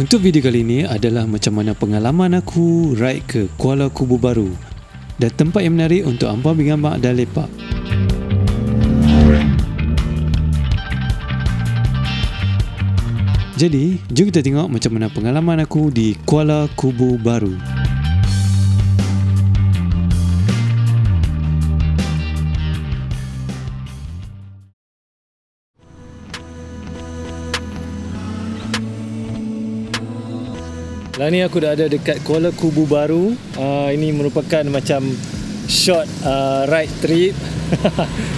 Untuk video kali ini adalah macam mana pengalaman aku ride ke Kuala Kubu Baru dan tempat yang menarik untuk hangpa bergambar dan lepak. Jadi, jom kita tengok macam mana pengalaman aku di Kuala Kubu Baru. Lah ni aku dah ada dekat Kuala Kubu Baru. Ini merupakan macam short ride trip.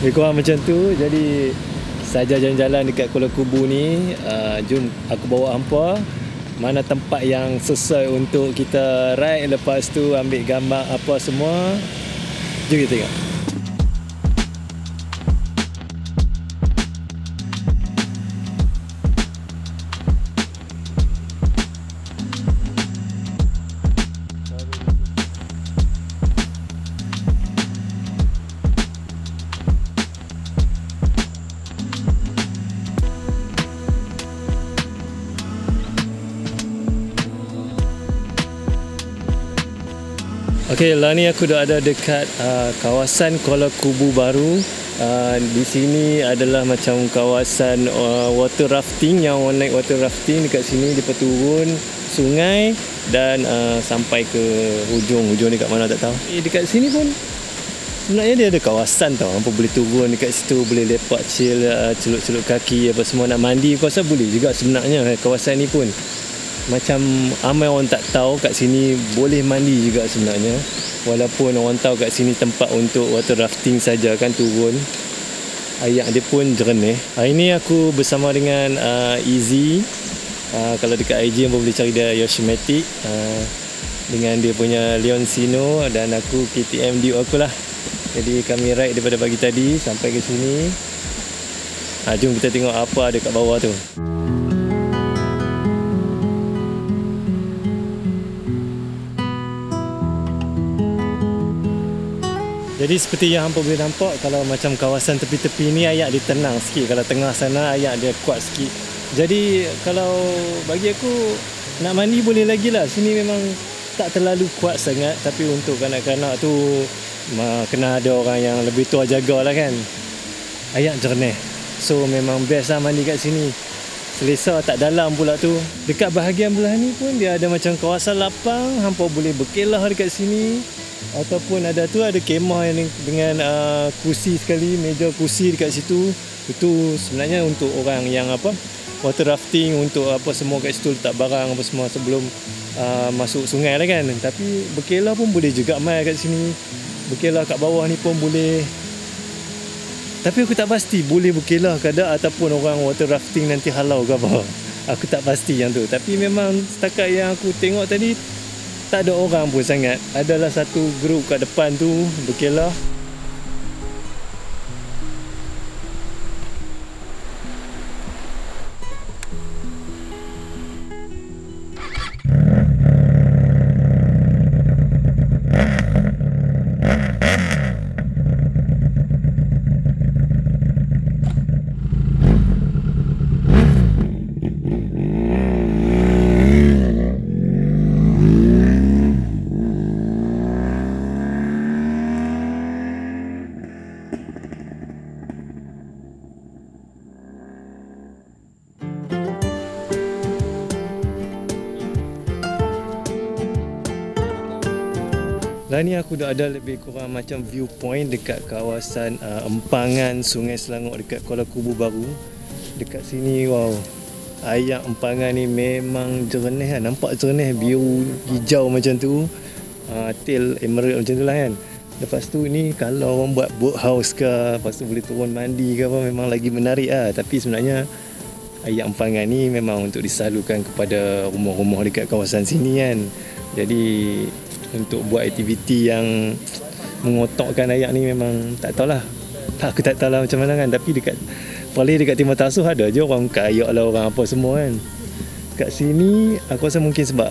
Lebih kurang macam tu. Jadi saja jalan-jalan dekat Kuala Kubu ni. Jom aku bawa hampa mana tempat yang sesuai untuk kita ride. Lepas tu ambil gambar apa semua. Jom kita tengok. Okey, lah ni aku dah ada dekat kawasan Kuala Kubu Baru. Di sini adalah macam kawasan water rafting, yang orang naik water rafting dekat sini, dia turun sungai dan sampai ke hujung dekat mana tak tahu. Dekat sini pun sebenarnya dia ada kawasan tau, hampa boleh turun dekat situ, boleh lepak chill, celup-celup kaki apa semua, nak mandi kuasa boleh juga sebenarnya. Kawasan ni pun macam ramai orang tak tahu kat sini boleh mandi juga sebenarnya. Walaupun orang tahu kat sini tempat untuk water rafting saja kan, turun. Air dia pun jernih. Hari ni aku bersama dengan Easy. Kalau dekat IG pun boleh cari dia Yoshmatic. Dengan dia punya Leoncino dan aku KTM Duke aku lah. Jadi kami ride daripada pagi tadi sampai ke sini. Jom kita tengok apa ada kat bawah tu. Jadi seperti yang hampa boleh nampak, kalau macam kawasan tepi-tepi ni air dia tenang sikit. Kalau tengah sana air dia kuat sikit. Jadi kalau bagi aku nak mandi boleh lagi lah. Sini memang tak terlalu kuat sangat. Tapi untuk kanak-kanak tu kena ada orang yang lebih tua jagalah kan. Air jernih. So memang best lah mandi kat sini. Selesa, tak dalam pula tu. Dekat bahagian belah ni pun dia ada macam kawasan lapang. Hampa boleh berkelah dekat sini. Ataupun ada kemah yang dengan kursi sekali, meja kursi dekat situ. Itu sebenarnya untuk orang yang water rafting, untuk apa semua kat situ, letak barang apa semua sebelum masuk sungai lah kan. Tapi berkelah pun boleh juga mai kat sini. Berkelah kat bawah ni pun boleh. Tapi aku tak pasti boleh berkelah ke tak, ataupun orang water rafting nanti halau ke apa. Aku tak pasti yang tu. Tapi memang setakat yang aku tengok tadi, tak ada orang pun sangat. Adalah satu grup kat depan tu berkelah. Lah ni aku dah ada lebih kurang macam viewpoint dekat kawasan empangan Sungai Selangor dekat Kuala Kubu Baru. Dekat sini wow, air empangan ni memang jernih kan. Nampak jernih, biru hijau macam tu. Tail emerald macam tu lah kan. Lepas tu ni kalau orang buat boat house ke, lepas tu boleh turun mandi ke apa, memang lagi menarik lah. Tapi sebenarnya air empangan ni memang untuk disalurkan kepada rumah-rumah dekat kawasan sini kan. Jadi untuk buat aktiviti yang mengotokkan air ni memang tak tahulah. Aku tak tahulah macam mana kan. Tapi paling dekat Timur Tasuh ada je orang kayak lah, orang apa semua kan. Kat sini aku rasa mungkin sebab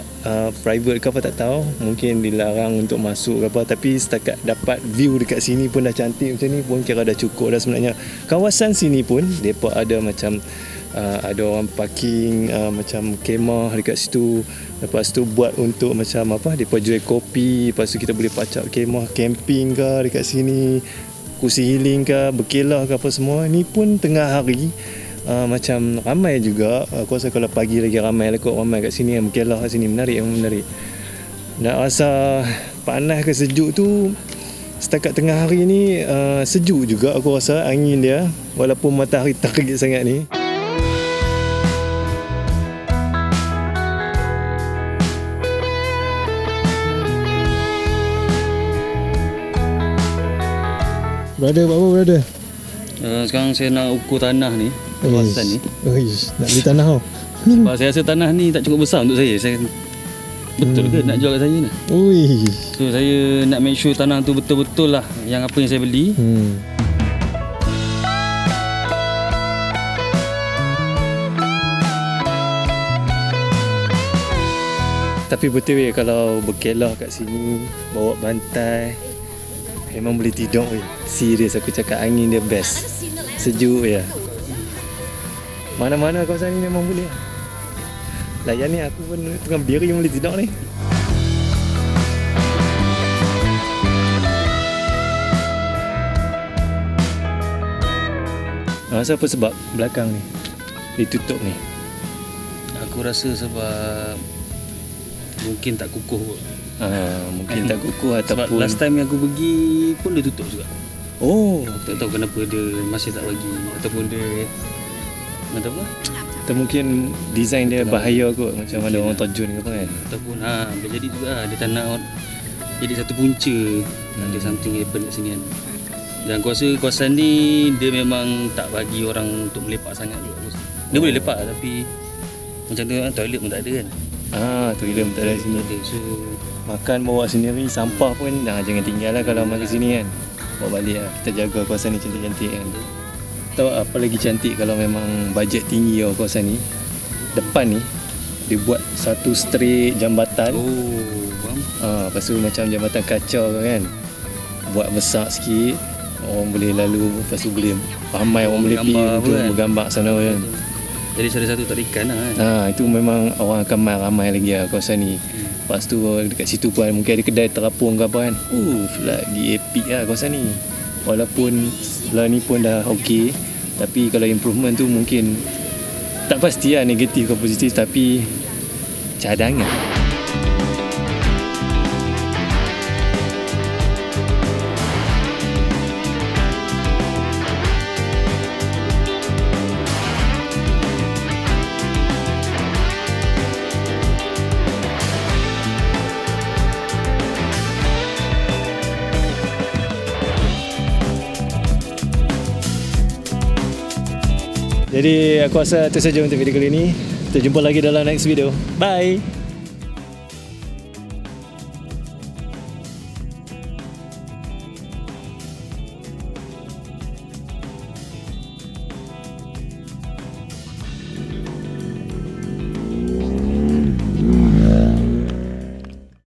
private ke apa tak tahu, mungkin dilarang untuk masuk ke apa. Tapi setakat dapat view dekat sini pun dah cantik macam ni pun kira dah cukup dah sebenarnya. Kawasan sini pun mereka ada macam Ada orang parking macam kemah dekat situ. Lepas tu buat untuk macam apa, depa jual kopi. Lepas tu kita boleh pacak kemah camping ke dekat sini, kursi healing ke, berkelah ke apa semua. Ni pun tengah hari. Macam ramai juga. Aku rasa kalau pagi lagi ramai lah kot, ramai kat sini yang berkelah kat sini. Menarik, menarik. Nak rasa panas ke sejuk tu, setakat tengah hari ni sejuk juga aku rasa angin dia, walaupun matahari terik sangat ni. Brother, buat apa brother? Sekarang saya nak ukur tanah ni, kawasan ni. Nak beli tanah tau. Sebab saya rasa tanah ni tak cukup besar untuk saya betul ke nak jual kat saya ni? Ui. So saya nak make sure tanah tu betul-betul lah yang apa yang saya beli. Tapi betul kalau berkelah kat sini, bawa bantai, memang boleh tidur weh. Serius aku cakap, angin dia best. Sejuk ya. Mana-mana kawasan ni memang boleh. Layan ni aku pun tengah biri yang boleh tidur ni. Rasa apa sebab belakang ni ditutup ni? Aku rasa sebab mungkin tak kukuh kot. Mungkin tak kukuh sebab ataupun last time yang aku pergi pun dia tutup juga. Oh, Tak tahu kenapa dia masih tak bagi, ataupun dia tak apa? atau mungkin design dia bahaya kot, macam ada orang terjun ke apa kan. Ataupun boleh jadi juga dia tak nak jadi satu punca. Ada something happen kat sini kan. Dan aku rasa kawasan ni dia memang tak bagi orang untuk melepak sangat juga. Dia boleh lepak tapi macam tu kan, toilet pun tak ada kan. Toilet pun tak ada sini. Tak ada. So Makan bawa sendiri, sampah pun jangan tinggal lah kalau makan sini kan. Bawa balik lah, kita jaga kawasan ni cantik-cantik kan. Tahu apa lagi cantik kalau memang bajet tinggi kawasan ni, depan ni dia buat satu straight jambatan. faham? Lepas tu macam jambatan kaca kan, buat besar sikit, orang boleh lalu. Lepas tu boleh ramai orang boleh pergi untuk bergambar sana kan. Jadi satu-satu tarikan lah kan. Itu memang orang akan ramai lagi lah kawasan ni. Lepas tu dekat situ pun mungkin ada kedai terapung ke apa kan. Lagi epic lah kawasan ni. Walaupun lah ni pun dah okey, tapi kalau improvement tu mungkin tak pasti lah negatif ke positif, tapi cadangan. Jadi aku rasa itu saja untuk video kali ini. Kita jumpa lagi dalam next video. Bye.